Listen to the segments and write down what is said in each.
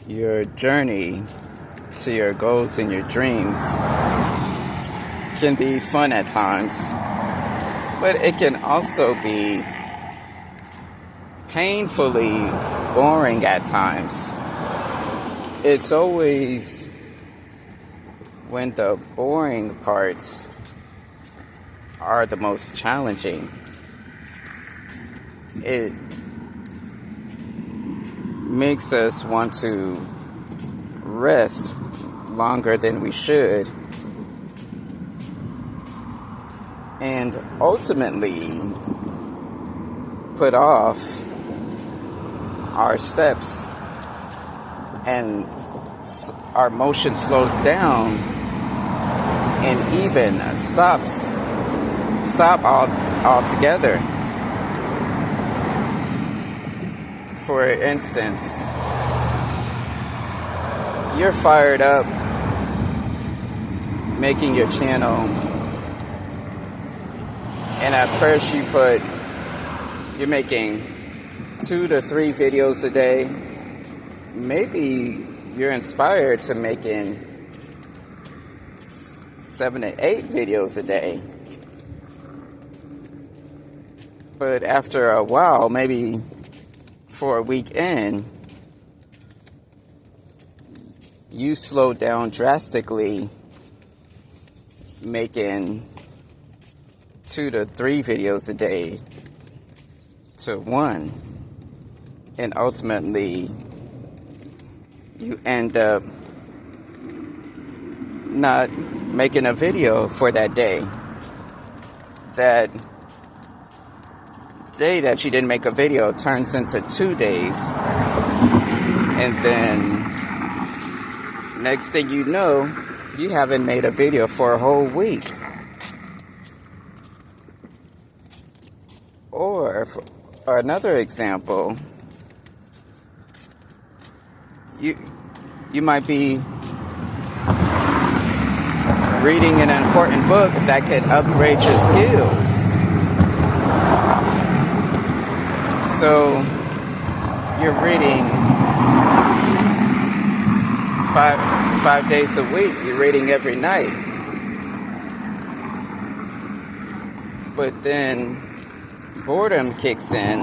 Your journey to your goals and your dreams can be fun at times, but it can also be painfully boring at times. It's always when the boring parts are the most challenging. It makes us want to rest longer than we should, and ultimately put off our steps, and our motion slows down and even stop altogether. For instance, you're fired up making your channel, and at first you're making 2 to 3 videos a day. Maybe you're inspired to making 7 to 8 videos a day. But after a while, maybe for a weekend, you slow down drastically, making 2 to 3 videos a day to 1, and ultimately you end up not making a video for that day. That day that you didn't make a video turns into 2 days, and then next thing you know, you haven't made a video for a whole week. Or for another example, you might be reading an important book that could upgrade your skills. So you're reading five days a week. You're reading every night. But then boredom kicks in.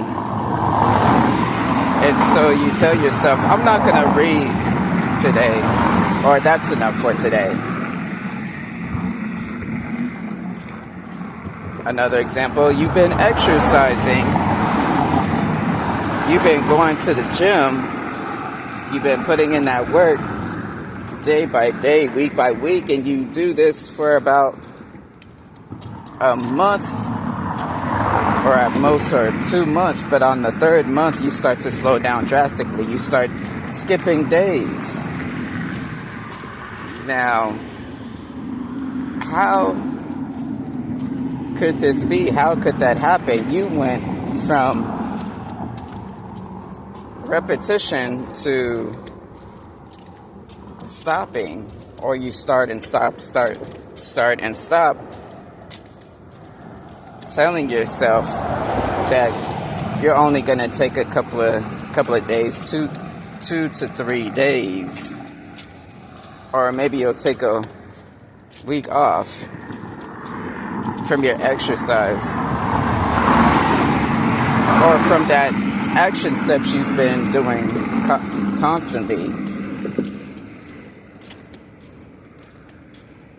And so you tell yourself, I'm not going to read today, or that's enough for today. Another example, you've been exercising. You've been going to the gym. You've been putting in that work day by day, week by week, and you do this for about a month, or at most, or 2 months. But on the 3rd month, you start to slow down drastically. You start skipping days. Now, how could this be? How could that happen? You went from repetition to stopping, or you start and stop, start and stop, telling yourself that you're only going to take a couple of days, 2 to 3 days, or maybe you'll take a week off from your exercise, or from that action steps you've been doing constantly.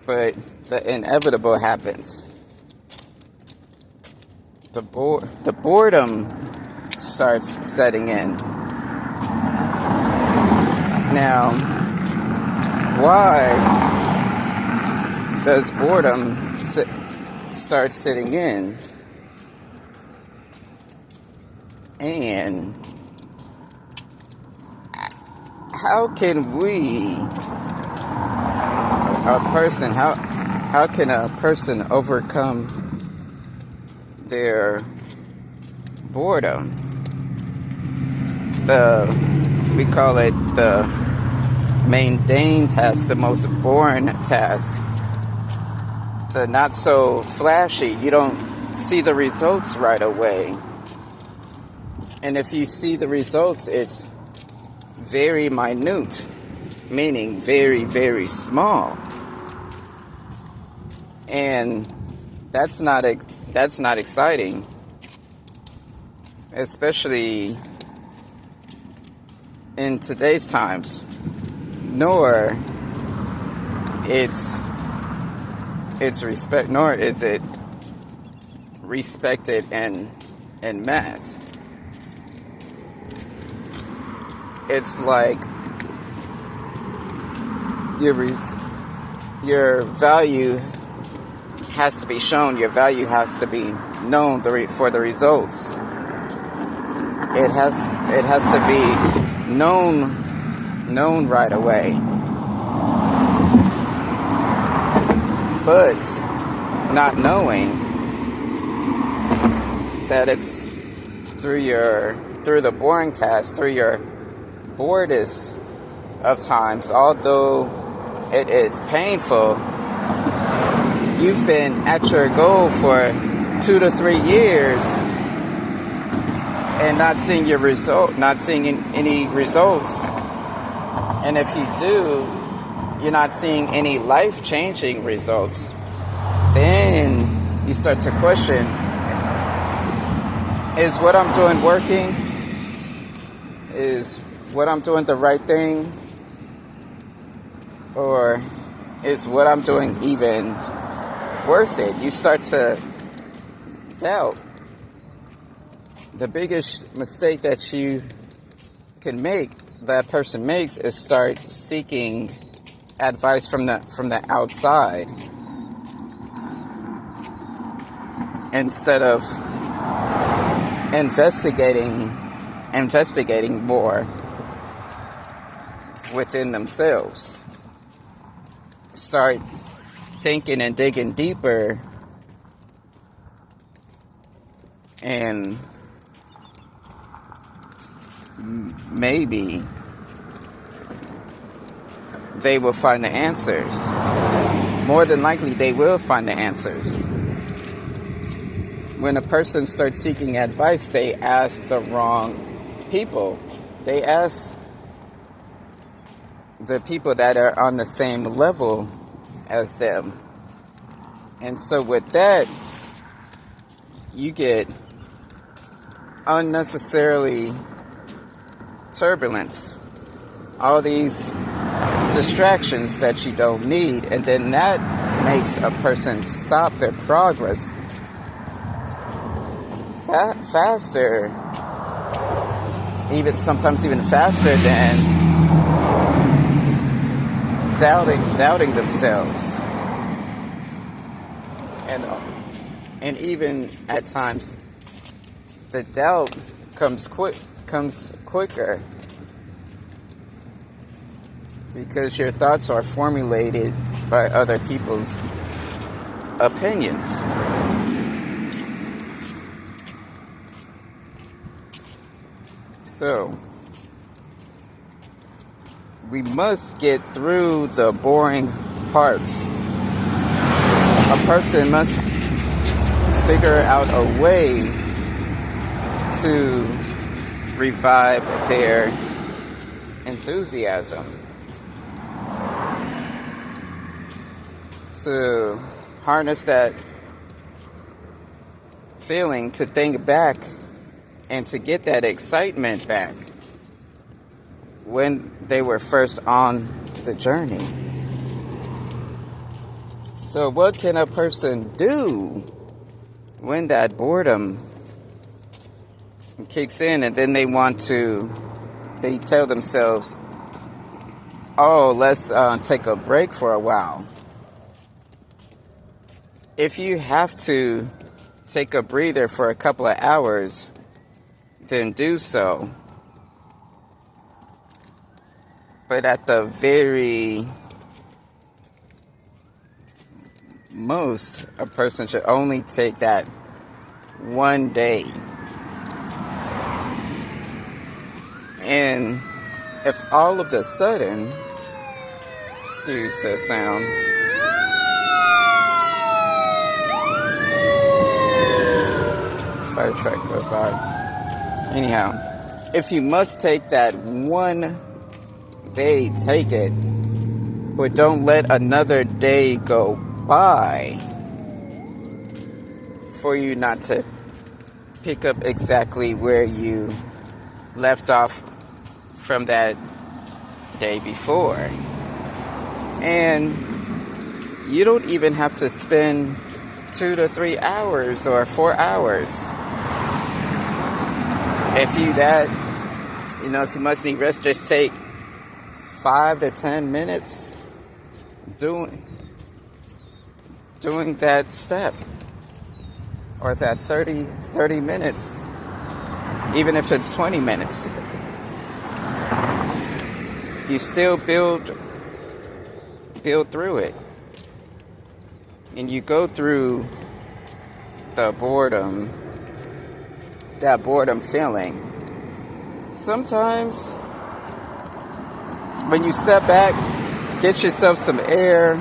But the inevitable happens. The boredom starts setting in. Now, why does boredom start setting in? And how can a person overcome their boredom? We call it the mundane task, the most boring task, the not so flashy. You don't see the results right away. And if you see the results, it's very minute, meaning very, very small. And that's not exciting, especially in today's times. Nor is it respected in mass. It's like your value has to be shown. Your value has to be known for the results. It has to be known right away. But not knowing that it's through the boring task, through your boredest of times, although it is painful, you've been at your goal for 2 to 3 years and not seeing any results. And if you do, you're not seeing any life-changing results. Then you start to question, is what I'm doing working? Is what I'm doing the right thing? Or is what I'm doing even worth it? You start to doubt. The biggest mistake that you can make, that person makes, is start seeking advice from the outside instead of investigating more within themselves. Start thinking and digging deeper, and maybe they will find the answers. More than likely, they will find the answers. When a person starts seeking advice, they ask the wrong people. They ask the people that are on the same level as them. And so with that, you get unnecessarily turbulence, all these distractions that you don't need, and then that makes a person stop their progress faster, sometimes even faster than doubting themselves, and even at times the doubt comes quicker because your thoughts are formulated by other people's opinions. So, we must get through the boring parts. A person must figure out a way to revive their enthusiasm, to harness that feeling, to think back and to get that excitement back when they were first on the journey. So what can a person do when that boredom kicks in and then they tell themselves, oh, let's take a break for a while? If you have to take a breather for a couple of hours, then do so. But at the very most, a person should only take that one day. And if all of a sudden, excuse the sound, fire truck goes by. Anyhow, if you must take that one day, take it. But don't let another day go by for you not to pick up exactly where you left off from that day before. And you don't even have to spend 2 to 3 hours or 4 hours. If you must need rest, just take 5 to 10 minutes doing that step, or that 30 minutes, even if it's 20 minutes. You still build through it, and you go through the boredom, that boredom feeling. Sometimes when you step back, get yourself some air,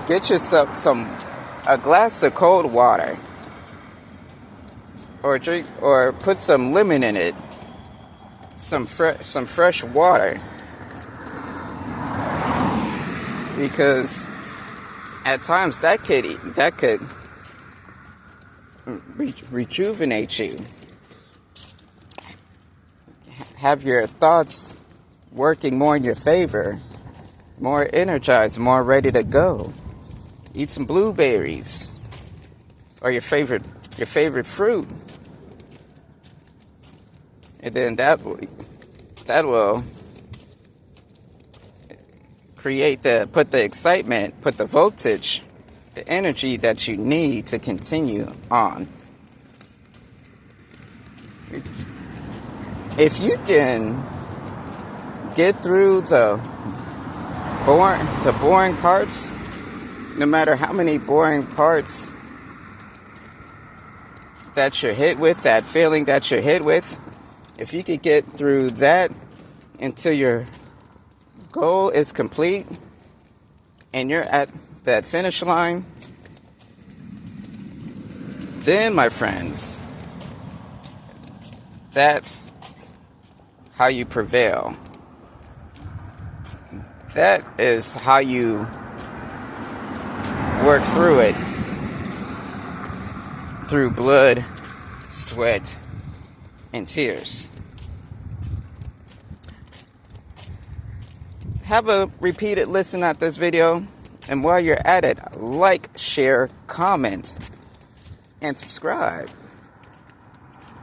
get yourself a glass of cold water, or put some lemon in it, some fresh water, because at times that could rejuvenate you, have your thoughts working more in your favor, more energized, more ready to go. Eat some blueberries, or your favorite fruit, and then that will put the excitement, put the voltage, the energy that you need to continue on. If you can get through the boring parts, no matter how many boring parts that you're hit with, that feeling that you're hit with, if you could get through that until your goal is complete and you're at that finish line, then, my friends, that's how you prevail. That is how you work through it, through blood, sweat, and tears. Have a repeated listen at this video, and while you're at it, like, share, comment, and subscribe.